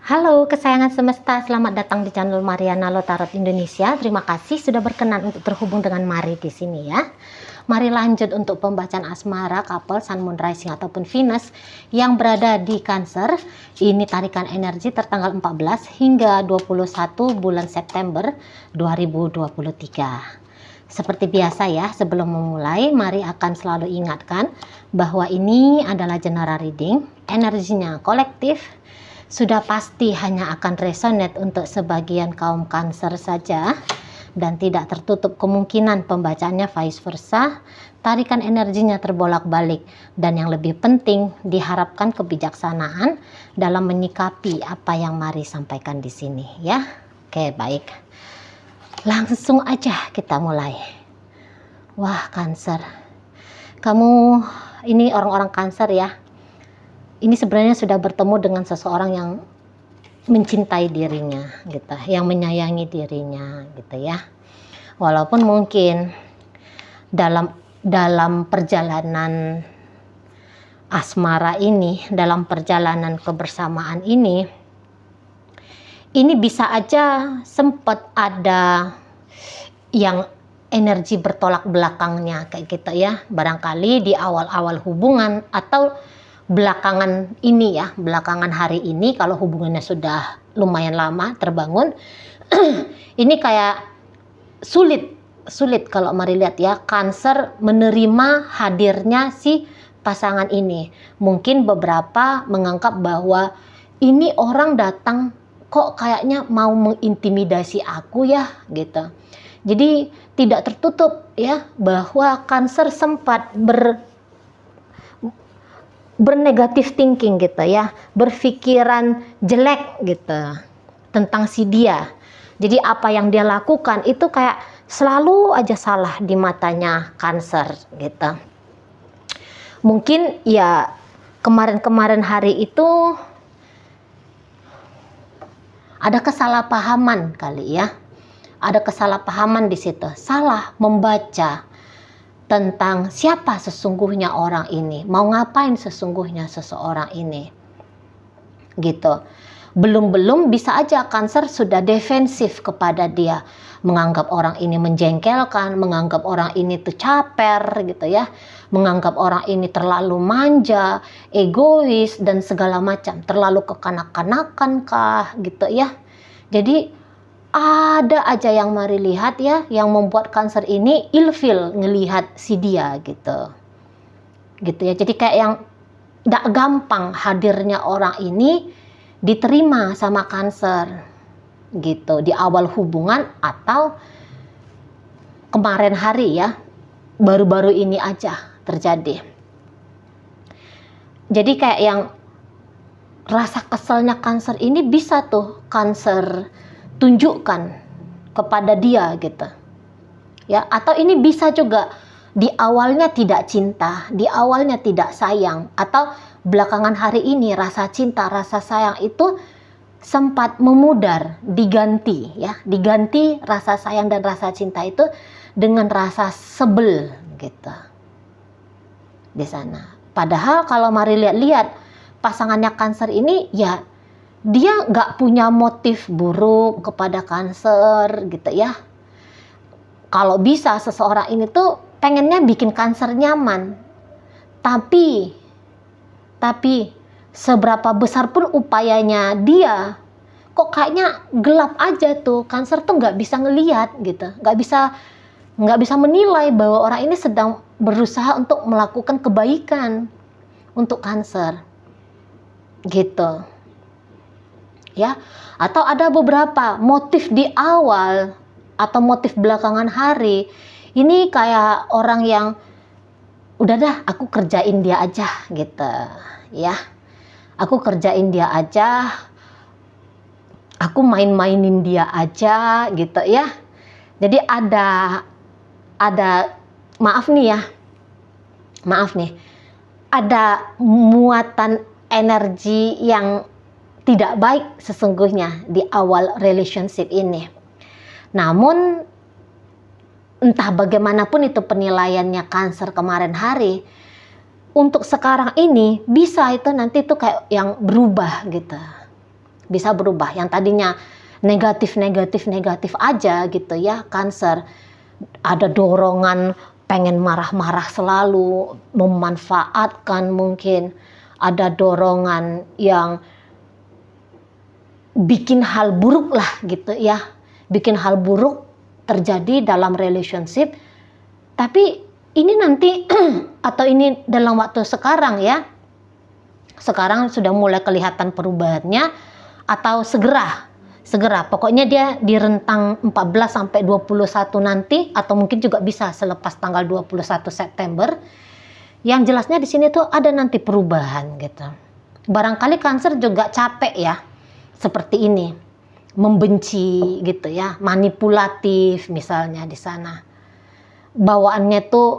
Halo kesayangan semesta, selamat datang di channel Mariana Lotarot Indonesia. Terima kasih sudah berkenan untuk terhubung dengan Mari di sini ya. Mari lanjut untuk pembacaan asmara couple Sun Moon Rising ataupun Venus yang berada di Cancer. Ini tarikan energi tertanggal 14 hingga 21 bulan September 2023. Seperti biasa ya, sebelum memulai Mari akan selalu ingatkan bahwa ini adalah general reading, energinya kolektif. Sudah pasti hanya akan resonate untuk sebagian kaum Cancer saja dan tidak tertutup kemungkinan pembacaannya vice versa. Tarikan energinya terbolak-balik dan yang lebih penting diharapkan kebijaksanaan dalam menyikapi apa yang Mari sampaikan di sini ya. Oke, baik. Langsung aja kita mulai. Wah, Cancer. Kamu ini orang-orang Cancer ya. Ini sebenarnya sudah bertemu dengan seseorang yang mencintai dirinya gitu, yang menyayangi dirinya gitu ya. Walaupun mungkin dalam perjalanan asmara ini, dalam perjalanan kebersamaan ini bisa aja sempat ada yang energi bertolak belakangnya kayak gitu ya. Barangkali di awal-awal hubungan atau belakangan ini ya, belakangan hari ini kalau hubungannya sudah lumayan lama terbangun, ini kayak sulit kalau Mari lihat ya, Cancer menerima hadirnya si pasangan ini. Mungkin beberapa menganggap bahwa ini orang datang kok kayaknya mau mengintimidasi aku ya gitu. Jadi tidak tertutup ya bahwa Cancer sempat bernegatif thinking gitu ya, berpikiran jelek gitu tentang si dia. Jadi apa yang dia lakukan itu kayak selalu aja salah di matanya Cancer gitu. Mungkin ya kemarin hari itu ada kesalahpahaman kali ya. Ada kesalahpahaman di situ. Salah membaca tentang siapa sesungguhnya orang ini, mau ngapain sesungguhnya seseorang ini gitu. Belum bisa aja Cancer sudah defensif kepada dia, menganggap orang ini menjengkelkan, menganggap orang ini tuh caper gitu ya, menganggap orang ini terlalu manja, egois dan segala macam, terlalu kekanak-kanakan kah gitu ya. Jadi ada aja yang Mari lihat ya, yang membuat Cancer ini ilfil ngelihat si dia gitu ya. Jadi kayak yang gak gampang hadirnya orang ini diterima sama Cancer gitu di awal hubungan atau kemarin hari ya, baru-baru ini aja terjadi. Jadi kayak yang rasa keselnya Cancer ini bisa tuh Cancer tunjukkan kepada dia gitu ya, atau ini bisa juga di awalnya tidak cinta, di awalnya tidak sayang, atau belakangan hari ini rasa cinta, rasa sayang itu sempat memudar, diganti ya, diganti rasa sayang dan rasa cinta itu dengan rasa sebel gitu di sana. Padahal kalau Mari lihat pasangannya Cancer ini ya, dia nggak punya motif buruk kepada Cancer gitu ya. Kalau bisa seseorang ini tuh pengennya bikin Cancer nyaman. Tapi seberapa besar pun upayanya dia, kok kayaknya gelap aja tuh. Cancer tuh nggak bisa ngelihat gitu, nggak bisa menilai bahwa orang ini sedang berusaha untuk melakukan kebaikan untuk Cancer gitu ya. Atau ada beberapa motif di awal atau motif belakangan hari ini kayak orang yang udah dah, aku kerjain dia aja gitu ya, aku kerjain dia aja, aku main-mainin dia aja gitu ya. Jadi ada maaf nih, ada muatan energi yang tidak baik sesungguhnya di awal relationship ini. Namun entah bagaimanapun itu penilaiannya Cancer kemarin hari, untuk sekarang ini bisa itu nanti tuh kayak yang berubah gitu. Bisa berubah. Yang tadinya negatif aja gitu ya, Cancer. Ada dorongan pengen marah-marah selalu, memanfaatkan mungkin. Ada dorongan yang bikin hal buruk lah gitu ya. Bikin hal buruk terjadi dalam relationship. Tapi ini nanti atau ini dalam waktu sekarang ya. Sekarang sudah mulai kelihatan perubahannya atau segera pokoknya dia di rentang 14 sampai 21 nanti atau mungkin juga bisa selepas tanggal 21 September. Yang jelasnya di sini tuh ada nanti perubahan gitu. Barangkali Cancer juga capek ya. Seperti ini. Membenci gitu ya, manipulatif misalnya di sana. Bawaannya tuh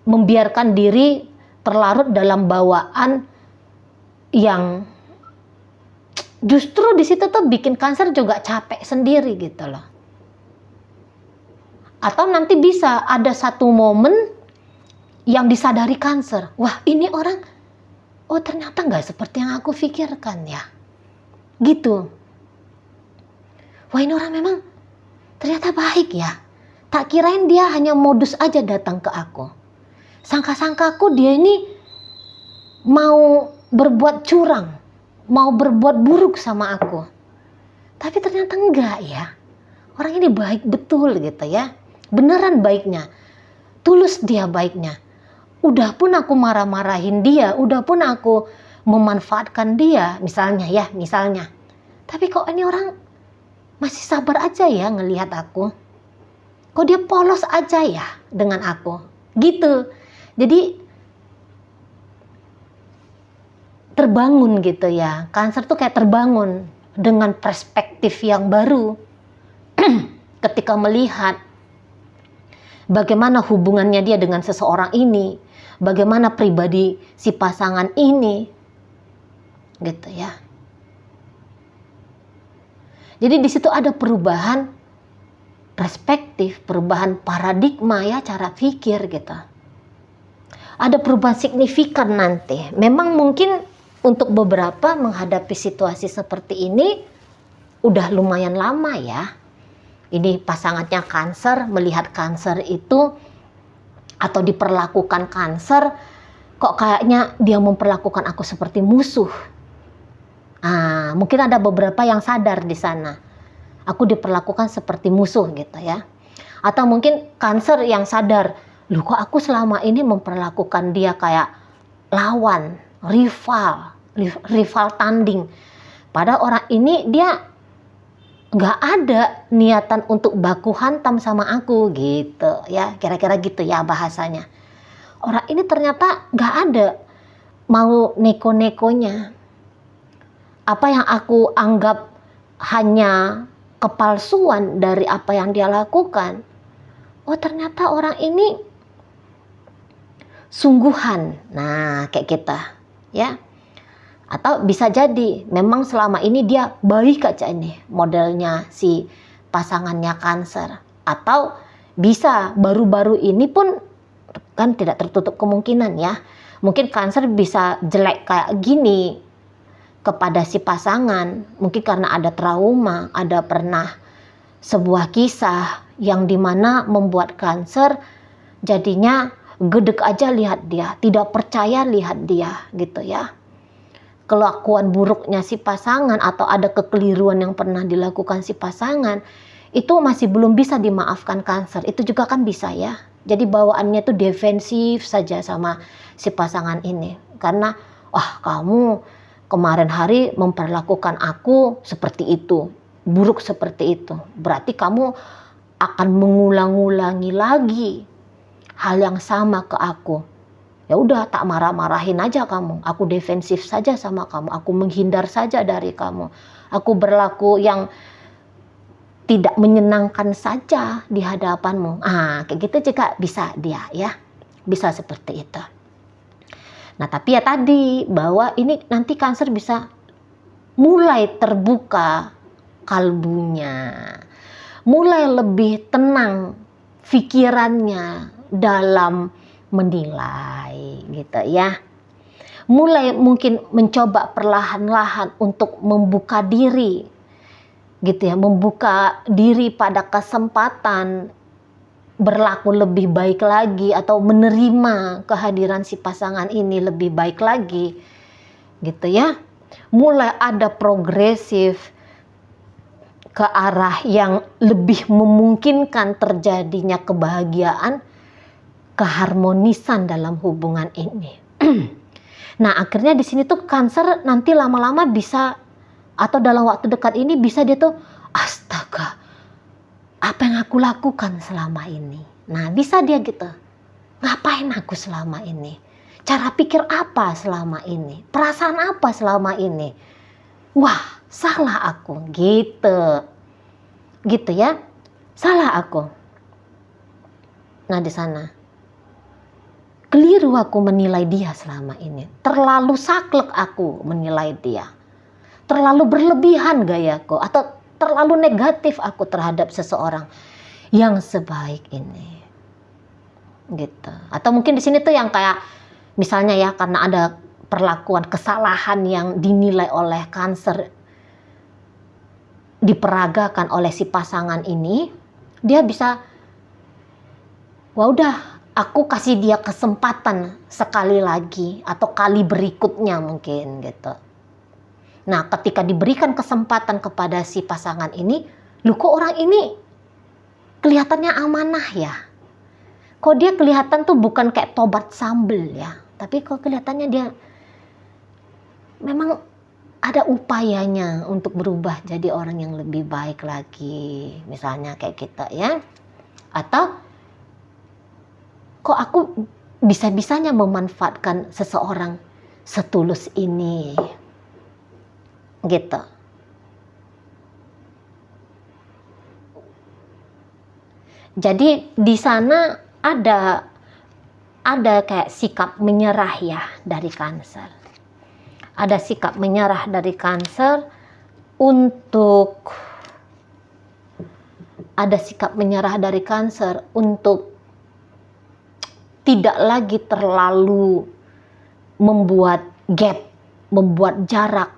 membiarkan diri terlarut dalam bawaan yang justru di situ tuh bikin Cancer juga capek sendiri gitu loh. Atau nanti bisa ada satu momen yang disadari Cancer, wah ini orang, oh ternyata nggak seperti yang aku pikirkan ya, gitu. Wah ini orang memang ternyata baik ya. Tak kirain dia hanya modus aja datang ke aku. Sangka-sangkaku dia ini mau berbuat curang, mau berbuat buruk sama aku. Tapi ternyata enggak ya. Orang ini baik betul gitu ya. Beneran baiknya. Tulus dia baiknya. Udah pun aku marah-marahin dia, udah pun aku memanfaatkan dia, misalnya. Tapi kok ini orang masih sabar aja ya ngelihat aku. Kok dia polos aja ya dengan aku. Gitu. Jadi terbangun gitu ya. Cancer tuh kayak terbangun dengan perspektif yang baru. Ketika melihat bagaimana hubungannya dia dengan seseorang ini, bagaimana pribadi si pasangan ini, gitu ya. Jadi di situ ada perubahan perspektif, perubahan paradigma ya, cara pikir gitu. Ada perubahan signifikan nanti. Memang mungkin untuk beberapa menghadapi situasi seperti ini udah lumayan lama ya. Ini pasangannya Cancer, melihat Cancer itu atau diperlakukan Cancer, kok kayaknya dia memperlakukan aku seperti musuh. Mungkin ada beberapa yang sadar di sana. Aku diperlakukan seperti musuh gitu ya. Atau mungkin Cancer yang sadar, loh kok aku selama ini memperlakukan dia kayak lawan, rival tanding. Padahal orang ini dia nggak ada niatan untuk baku hantam sama aku gitu ya. Kira-kira gitu ya bahasanya. Orang ini ternyata nggak ada mau neko-nekonya. Apa yang aku anggap hanya kepalsuan dari apa yang dia lakukan, oh ternyata orang ini sungguhan. Nah kayak kita ya. Atau bisa jadi memang selama ini dia baik aja ini modelnya si pasangannya Cancer. Atau bisa baru-baru ini pun kan tidak tertutup kemungkinan ya. Mungkin Cancer bisa jelek kayak gini kepada si pasangan, mungkin karena ada trauma, ada pernah sebuah kisah yang dimana membuat Cancer jadinya gedek aja lihat dia, tidak percaya lihat dia gitu ya. Kelakuan buruknya si pasangan atau ada kekeliruan yang pernah dilakukan si pasangan itu masih belum bisa dimaafkan Cancer, itu juga kan bisa ya. Jadi bawaannya tuh defensif saja sama si pasangan ini karena kamu kemarin hari memperlakukan aku seperti itu, buruk seperti itu. Berarti kamu akan mengulang-ulangi lagi hal yang sama ke aku. Ya udah, tak marah-marahin aja kamu. Aku defensif saja sama kamu. Aku menghindar saja dari kamu. Aku berlaku yang tidak menyenangkan saja di hadapanmu. Kayak gitu juga bisa dia ya. Bisa seperti itu. Nah tapi ya tadi bahwa ini nanti Cancer bisa mulai terbuka kalbunya, mulai lebih tenang pikirannya dalam menilai gitu ya. mulai mungkin mencoba perlahan-lahan untuk membuka diri, gitu ya, membuka diri pada kesempatan berlaku lebih baik lagi atau menerima kehadiran si pasangan ini lebih baik lagi, gitu ya. Mulai ada progresif ke arah yang lebih memungkinkan terjadinya kebahagiaan, keharmonisan dalam hubungan ini. Nah, akhirnya di sini tuh Cancer nanti lama-lama bisa, atau dalam waktu dekat ini bisa dia tuh, astaga, apa yang aku lakukan selama ini? Nah, bisa dia gitu. Ngapain aku selama ini? Cara pikir apa selama ini? Perasaan apa selama ini? Wah, salah aku. Gitu. Gitu ya. Salah aku. Nah, di sana. Keliru aku menilai dia selama ini. Terlalu saklek aku menilai dia. Terlalu berlebihan gayaku atau terlalu negatif aku terhadap seseorang yang sebaik ini. Gitu. Atau mungkin di sini tuh yang kayak misalnya ya, karena ada perlakuan kesalahan yang dinilai oleh Cancer diperagakan oleh si pasangan ini, dia bisa, wah udah, aku kasih dia kesempatan sekali lagi atau kali berikutnya mungkin gitu. Nah, ketika diberikan kesempatan kepada si pasangan ini, lu kok orang ini kelihatannya amanah ya? Kok dia kelihatan tuh bukan kayak tobat sambel ya? Tapi kok kelihatannya dia memang ada upayanya untuk berubah jadi orang yang lebih baik lagi. Misalnya kayak kita ya. Atau kok aku bisa-bisanya memanfaatkan seseorang setulus ini. Gitu. Jadi di sana ada kayak sikap menyerah ya dari Cancer. Ada sikap menyerah dari Cancer untuk tidak lagi terlalu membuat gap, membuat jarak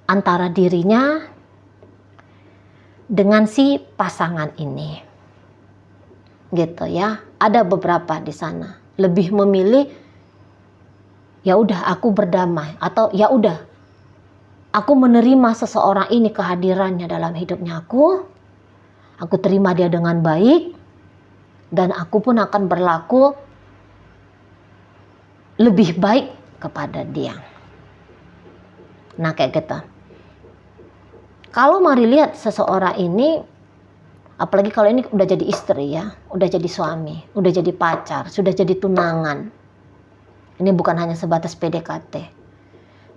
antara dirinya dengan si pasangan ini. Gitu ya. Ada beberapa di sana lebih memilih ya udah aku berdamai, atau ya udah aku menerima seseorang ini, kehadirannya dalam hidupnya aku terima dia dengan baik, dan aku pun akan berlaku lebih baik kepada dia. Nah, kayak gitu. Kalau mari lihat seseorang ini, apalagi kalau ini udah jadi istri ya, udah jadi suami, udah jadi pacar, sudah jadi tunangan. Ini bukan hanya sebatas PDKT.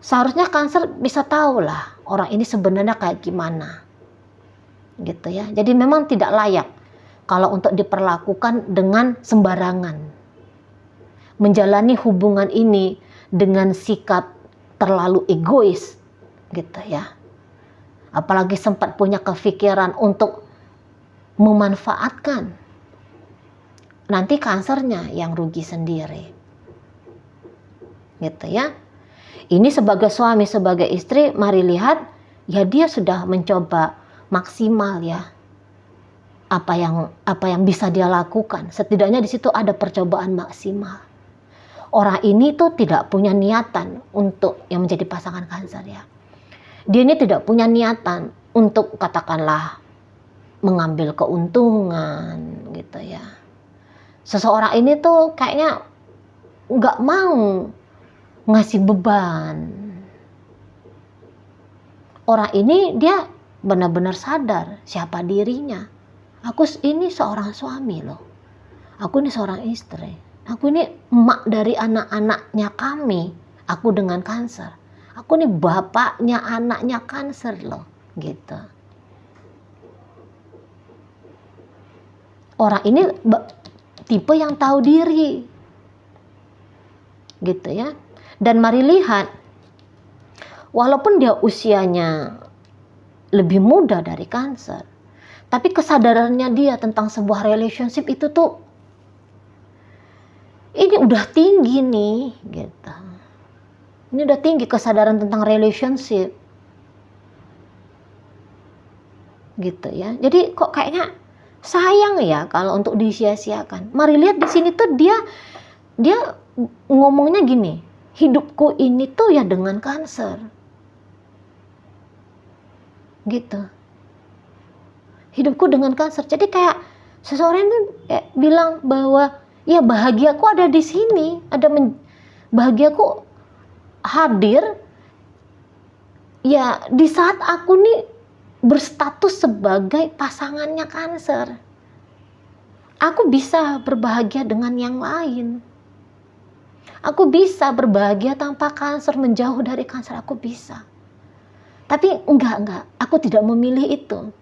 Seharusnya Cancer bisa tahu lah orang ini sebenarnya kayak gimana. Gitu ya. Jadi memang tidak layak kalau untuk diperlakukan dengan sembarangan. Menjalani hubungan ini dengan sikap terlalu egois. Gitu ya. Apalagi sempat punya kepikiran untuk memanfaatkan. Nanti Cancernya yang rugi sendiri. Gitu ya. Ini sebagai suami, sebagai istri, mari lihat ya dia sudah mencoba maksimal ya. Apa yang bisa dia lakukan. Setidaknya di situ ada percobaan maksimal. Orang ini tuh tidak punya niatan untuk yang menjadi pasangan Cancer ya. Dia ini tidak punya niatan untuk katakanlah mengambil keuntungan gitu ya. Seseorang ini tuh kayaknya nggak mau ngasih beban. Orang ini dia benar-benar sadar siapa dirinya. Aku ini seorang suami loh. Aku ini seorang istri. Aku ini emak dari anak-anaknya kami. Aku dengan Cancer. Aku ini bapaknya anaknya Cancer loh. Gitu. Orang ini tipe yang tahu diri. Gitu ya. Dan mari lihat, walaupun dia usianya lebih muda dari Cancer, tapi kesadarannya dia tentang sebuah relationship itu tuh ini udah tinggi nih, gitu. Ini udah tinggi kesadaran tentang relationship. Gitu ya. Jadi kok kayaknya sayang ya kalau untuk disia-siakan. Mari lihat di sini tuh dia ngomongnya gini, hidupku ini tuh ya dengan kanker. Gitu. Hidupku dengan kanker. Jadi kayak seseorang itu bilang bahwa ya bahagiaku ada di sini, bahagiaku hadir ya di saat aku nih berstatus sebagai pasangannya kanker. Aku bisa berbahagia dengan yang lain. Aku bisa berbahagia tanpa kanker, menjauh dari kanker, aku bisa. Tapi enggak, aku tidak memilih itu.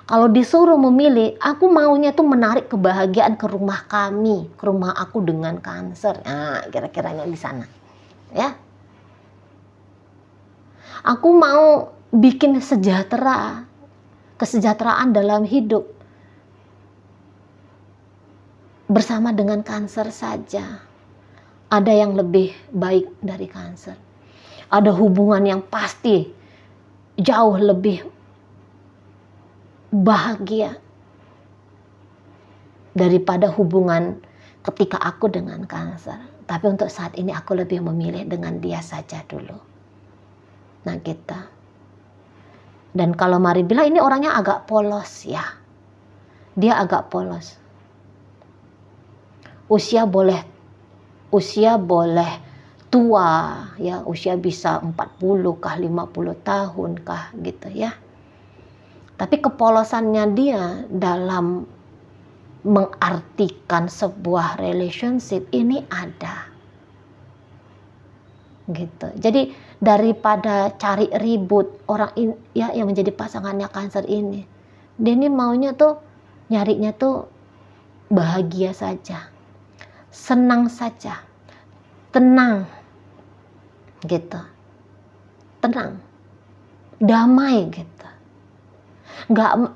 Kalau disuruh memilih, aku maunya tuh menarik kebahagiaan ke rumah kami, ke rumah aku dengan kanker. Nah, kira-kiranya di sana. Ya. Aku mau bikin kesejahteraan dalam hidup bersama dengan kanker saja. Ada yang lebih baik dari kanker. Ada hubungan yang pasti jauh lebih bahagia daripada hubungan ketika aku dengan kanker. Tapi untuk saat ini aku lebih memilih dengan dia saja dulu. Nah kita. Dan kalau Mari bilang ini orangnya agak polos ya. Dia agak polos. Usia boleh tua ya, usia bisa 40 kah, 50 tahun kah gitu ya. Tapi kepolosannya dia dalam mengartikan sebuah relationship ini ada. Gitu. Jadi daripada cari ribut orang yang menjadi pasangannya kanker ini, dia ini maunya tuh nyarinya tuh bahagia saja, senang saja, tenang, gitu, tenang, damai gitu.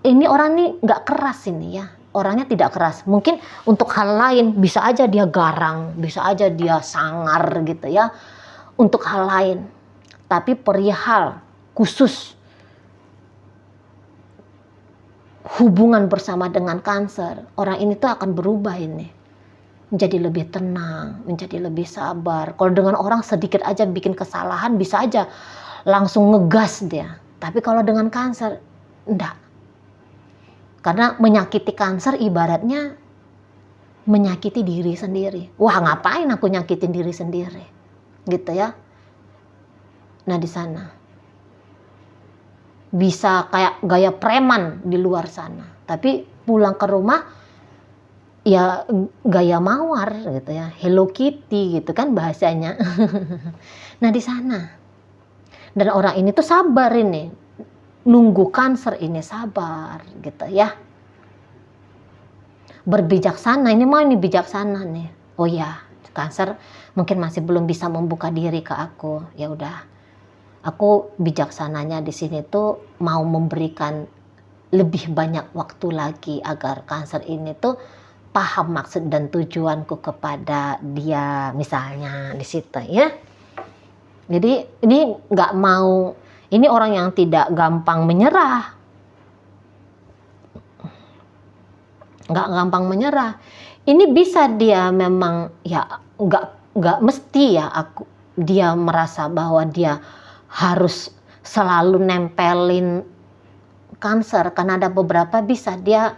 Ini orang nih nggak keras ini ya, orangnya tidak keras. Mungkin untuk hal lain bisa aja dia garang, bisa aja dia sangar gitu ya. Untuk hal lain, tapi perihal khusus hubungan bersama dengan kanker, orang ini tuh akan berubah ini, menjadi lebih tenang, menjadi lebih sabar. Kalau dengan orang sedikit aja bikin kesalahan bisa aja langsung ngegas dia. Tapi kalau dengan kanker, enggak. Karena menyakiti kanker ibaratnya menyakiti diri sendiri. Wah, ngapain aku nyakitin diri sendiri? Gitu ya. Nah di sana bisa kayak gaya preman di luar sana, tapi pulang ke rumah ya gaya mawar gitu ya, Hello Kitty gitu kan bahasanya. Nah di sana, dan orang ini tuh sabar ini, nunggu kanker ini sabar gitu ya. Berbijaksana, ini bijaksana nih. Oh ya, kanker mungkin masih belum bisa membuka diri ke aku. Ya udah, aku bijaksananya di sini tuh mau memberikan lebih banyak waktu lagi agar kanker ini tuh paham maksud dan tujuanku kepada dia, misalnya di situ ya. Jadi ini nggak mau, ini orang yang tidak gampang menyerah, nggak gampang menyerah. Ini bisa dia memang ya nggak mesti ya dia merasa bahwa dia harus selalu nempelin kanker, karena ada beberapa bisa dia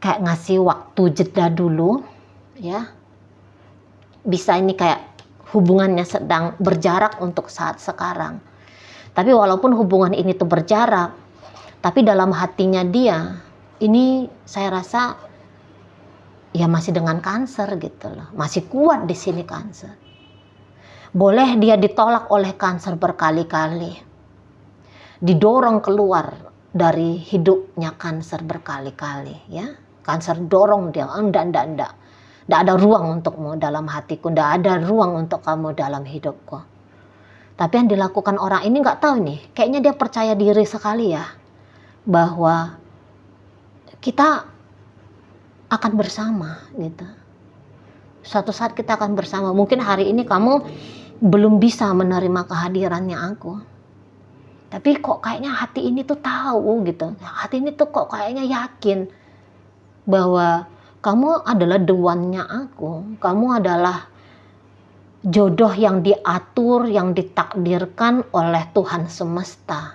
kayak ngasih waktu jeda dulu ya. Bisa ini kayak hubungannya sedang berjarak untuk saat sekarang. Tapi walaupun hubungan ini tuh berjarak, tapi dalam hatinya dia ini saya rasa ya masih dengan kanker gitu loh, masih kuat di sini kanker. Boleh dia ditolak oleh kanker berkali-kali, didorong keluar dari hidupnya kanker berkali-kali ya. Kanker dorong dia, enggak ada ruang untukmu dalam hatiku, enggak ada ruang untuk kamu dalam hidupku. Tapi yang dilakukan orang ini nggak tahu nih, kayaknya dia percaya diri sekali ya, bahwa kita akan bersama gitu. Suatu saat kita akan bersama. Mungkin hari ini kamu belum bisa menerima kehadirannya aku. Tapi kok kayaknya hati ini tuh tahu gitu. Hati ini tuh kok kayaknya yakin bahwa kamu adalah the one-nya aku. Kamu adalah jodoh yang diatur, yang ditakdirkan oleh Tuhan semesta.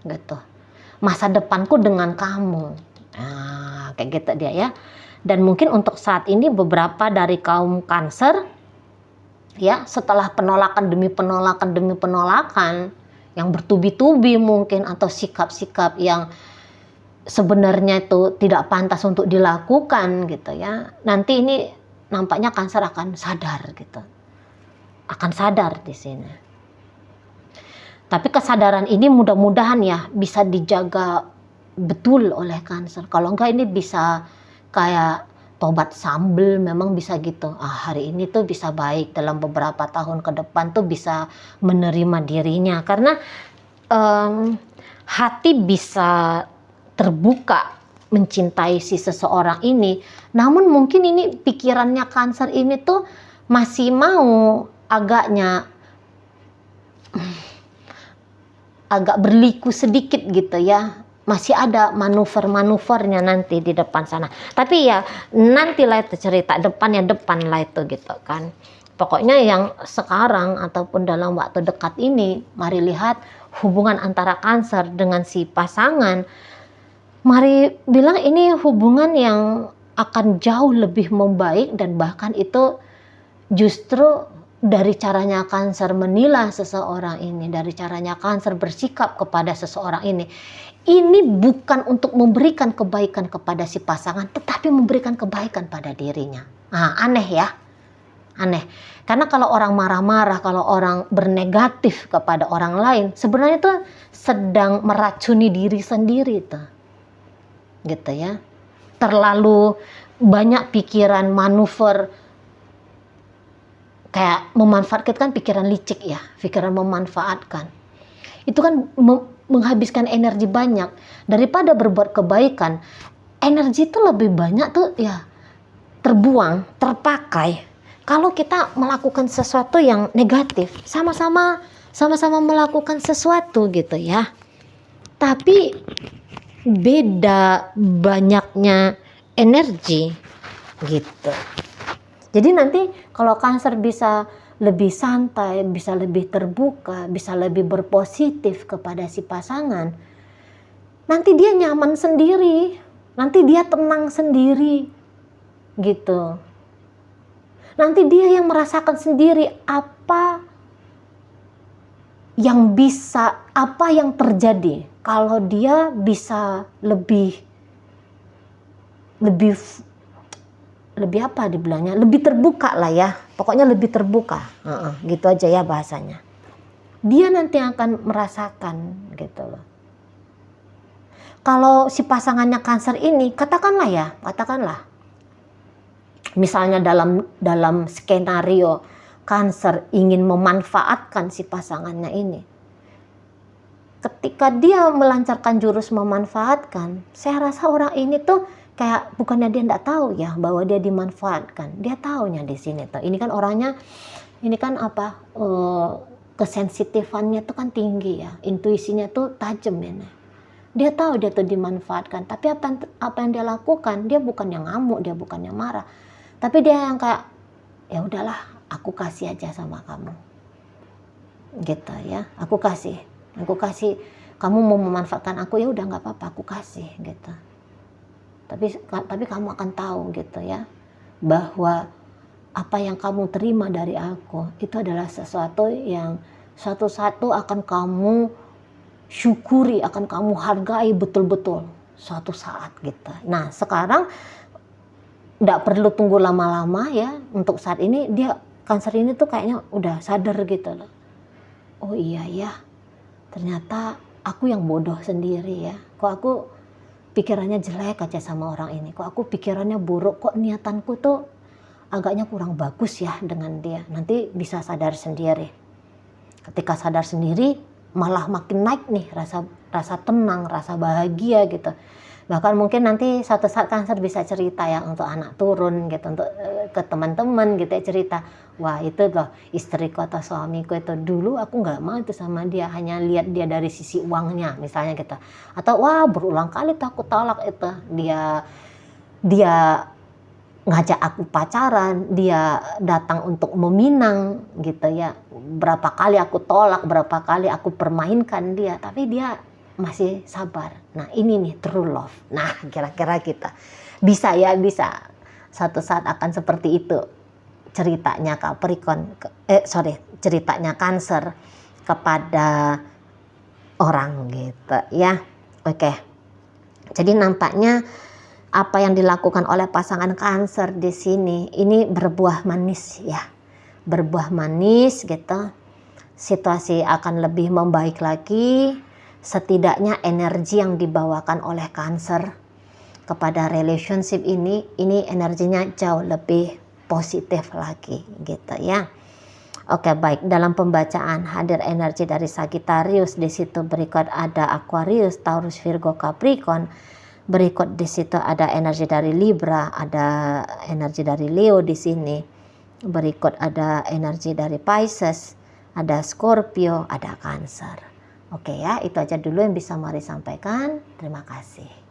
Gitu. Masa depanku dengan kamu. Nah, kayak gitu dia ya. Dan mungkin untuk saat ini beberapa dari kaum Cancer ya, setelah penolakan demi penolakan yang bertubi-tubi mungkin, atau sikap-sikap yang sebenarnya itu tidak pantas untuk dilakukan gitu ya. Nanti ini nampaknya Cancer akan sadar gitu. Akan sadar di sini. Tapi kesadaran ini mudah-mudahan ya bisa dijaga betul oleh Cancer. Kalau enggak ini bisa kayak tobat sambel, memang bisa gitu. Hari ini tuh bisa baik, dalam beberapa tahun ke depan tuh bisa menerima dirinya. Karena hati bisa terbuka mencintai si seseorang ini. Namun mungkin ini pikirannya Cancer ini tuh masih mau agak berliku sedikit gitu ya. Masih ada manuver-manuvernya nanti di depan sana. Tapi ya nantilah itu cerita, depan lah itu gitu kan. Pokoknya yang sekarang ataupun dalam waktu dekat ini, mari lihat hubungan antara Cancer dengan si pasangan. Mari bilang ini hubungan yang akan jauh lebih membaik, dan bahkan itu justru dari caranya Cancer menilai seseorang ini, dari caranya Cancer bersikap kepada seseorang ini bukan untuk memberikan kebaikan kepada si pasangan, tetapi memberikan kebaikan pada dirinya. Aneh ya, aneh. Karena kalau orang marah-marah, kalau orang bernegatif kepada orang lain, sebenarnya itu sedang meracuni diri sendiri tuh, gitu ya. Terlalu banyak pikiran, manuver, kayak memanfaatkan, pikiran licik ya, pikiran memanfaatkan. Itu kan menghabiskan energi banyak. Daripada berbuat kebaikan, energi itu lebih banyak tuh ya terbuang, terpakai. Kalau kita melakukan sesuatu yang negatif, sama-sama melakukan sesuatu gitu ya. Tapi beda banyaknya energi gitu. Jadi nanti kalau Cancer bisa lebih santai, bisa lebih terbuka, bisa lebih berpositif kepada si pasangan, nanti dia nyaman sendiri, nanti dia tenang sendiri, gitu. Nanti dia yang merasakan sendiri apa yang terjadi kalau dia bisa lebih apa dibilangnya, lebih terbuka lah ya, pokoknya lebih terbuka, gitu aja ya bahasanya. Dia nanti akan merasakan gitu loh. Kalau si pasangannya Cancer ini, katakanlah misalnya dalam skenario Cancer ingin memanfaatkan si pasangannya ini, ketika dia melancarkan jurus memanfaatkan, saya rasa orang ini tuh kayak bukannya dia enggak tahu ya bahwa dia dimanfaatkan. Dia taunya di sini tuh. Ini kan orangnya, ini kan kesensitifannya tuh kan tinggi ya. Intuisinya tuh tajam ya. Dia tahu dia tuh dimanfaatkan. Tapi apa yang dia lakukan, dia bukan yang ngamuk, dia bukan yang marah. Tapi dia yang kayak, ya udahlah, aku kasih aja sama kamu. Gitu ya. Aku kasih. Kamu mau memanfaatkan aku, ya udah nggak apa-apa, aku kasih gitu. Tapi kamu akan tahu gitu ya, bahwa apa yang kamu terima dari aku itu adalah sesuatu yang suatu saat akan kamu syukuri, akan kamu hargai betul-betul suatu saat gitu. Nah sekarang nggak perlu tunggu lama-lama ya, untuk saat ini dia Cancer ini tuh kayaknya udah sadar gitu loh. Oh iya ya, ternyata aku yang bodoh sendiri ya, kok aku pikirannya jelek aja sama orang ini, kok aku pikirannya buruk, kok niatanku tuh agaknya kurang bagus ya dengan dia. Nanti bisa sadar sendiri. Ketika sadar sendiri malah makin naik nih rasa tenang, rasa bahagia gitu. Bahkan mungkin nanti suatu saat Cancer bisa cerita ya untuk anak turun gitu, untuk ke teman-teman gitu ya, cerita, wah itu loh istriku atau suamiku itu dulu aku nggak mau itu sama dia, hanya lihat dia dari sisi uangnya misalnya gitu, atau wah berulang kali tuh aku tolak itu, dia ngajak aku pacaran, dia datang untuk meminang gitu ya, berapa kali aku tolak, berapa kali aku permainkan dia, tapi dia masih sabar. Nah ini nih true love. Nah kira-kira kita bisa ya, bisa satu saat akan seperti itu ceritanya Capricorn, ceritanya Cancer kepada orang gitu ya. Oke, jadi nampaknya apa yang dilakukan oleh pasangan Cancer di sini ini berbuah manis ya, berbuah manis gitu. Situasi akan lebih membaik lagi, setidaknya energi yang dibawakan oleh Cancer kepada relationship ini energinya jauh lebih positif lagi gitu ya. Oke, baik, dalam pembacaan hadir energi dari Sagittarius, di situ berikut ada Aquarius, Taurus, Virgo, Capricorn. Berikut di situ ada energi dari Libra, ada energi dari Leo di sini. Berikut ada energi dari Pisces, ada Scorpio, ada Cancer. Oke ya, itu aja dulu yang bisa Mari sampaikan. Terima kasih.